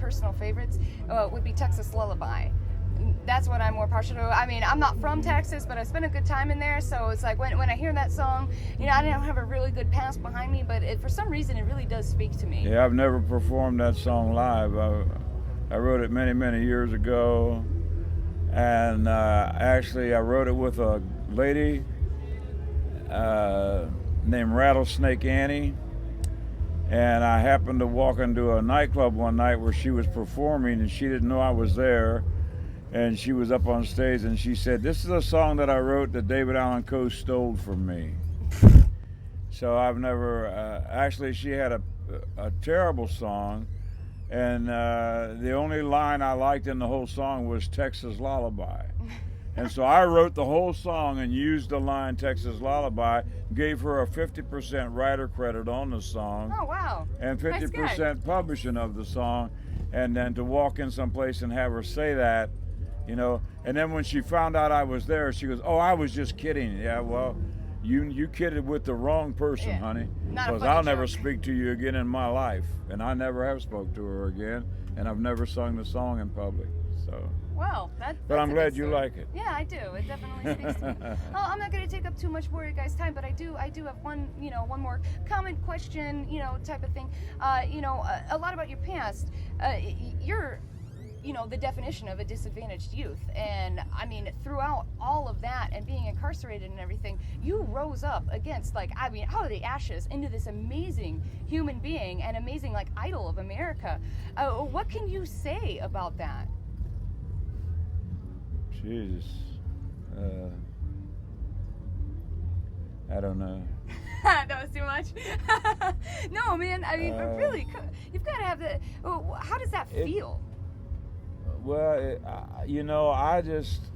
personal favorites would be Texas Lullaby. That's what I'm more partial to. I mean, I'm not from Texas, but I spent a good time in there, so it's like when I hear that song, you know, I don't have a really good past behind me, but for some reason it really does speak to me. Yeah, I've never performed that song live. I wrote it many, many years ago, and actually I wrote it with a lady named Rattlesnake Annie, and I happened to walk into a nightclub one night where she was performing, and she didn't know I was there. And she was up on stage, and she said, "This is a song that I wrote that David Allen Coe stole from me." So I've never, actually she had a terrible song, and the only line I liked in the whole song was Texas Lullaby. And so I wrote the whole song and used the line Texas Lullaby, gave her a 50% writer credit on the song. Oh, wow. And 50% publishing of the song. And then to walk in someplace and have her say that, you know, and then when she found out I was there, she goes, "Oh, I was just kidding." Yeah, well, you kidded with the wrong person, yeah. honey. Because I'll never speak to you again in my life, and I never have spoke to her again, and I've never sung the song in public. So. Well, but I'm glad you like it. Yeah, I do. It definitely speaks to me. Well, I'm not going to take up too much more of you guys' time, but I do have one more comment, question, type of thing. A lot about your past. You're the definition of a disadvantaged youth. And I mean, throughout all of that and being incarcerated and everything, you rose up against, out of the ashes into this amazing human being and amazing, idol of America. What can you say about that? Jesus. I don't know. That was too much? No, man, I mean, really, you've got to have the... How does that feel? Well, I just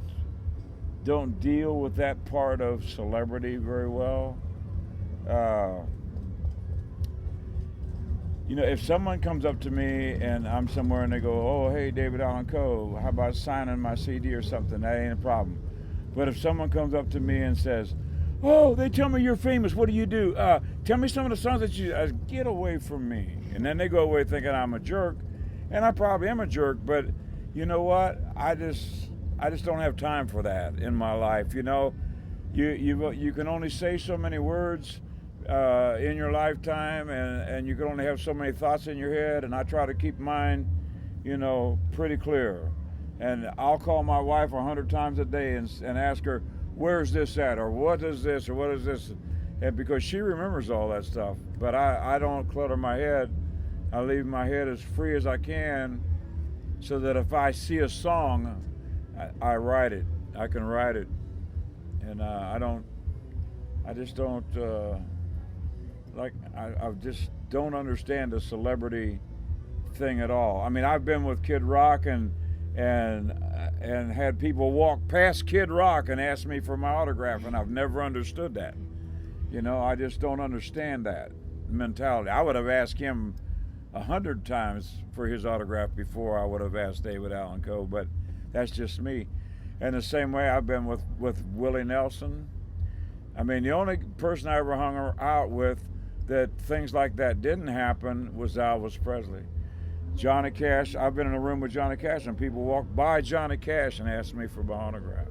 don't deal with that part of celebrity very well. If someone comes up to me and I'm somewhere and they go, "Oh, hey, David Allen Coe, how about signing my CD or something?" That ain't a problem. But if someone comes up to me and says, "Oh, they tell me you're famous, what do you do? Tell me some of the songs that you..." Get away from me. And then they go away thinking I'm a jerk, and I probably am a jerk, but you know what? I just don't have time for that in my life. You can only say so many words in your lifetime, and you can only have so many thoughts in your head, and I try to keep mine, pretty clear. And I'll call my wife 100 times a day and ask her, "Where's this at?" or "What is this?" or "What is this?" And because she remembers all that stuff. But I don't clutter my head. I leave my head as free as I can, so that if I see a song, I write it. I can write it. And I just don't understand the celebrity thing at all. I mean, I've been with Kid Rock and had people walk past Kid Rock and ask me for my autograph, and I've never understood that. I just don't understand that mentality. I would have asked him 100 times for his autograph before I would have asked David Allen Coe, but that's just me. And the same way I've been with Willie Nelson. I mean, the only person I ever hung out with that things like that didn't happen was Elvis Presley. Johnny Cash, I've been in a room with Johnny Cash and people walk by Johnny Cash and ask me for my autograph.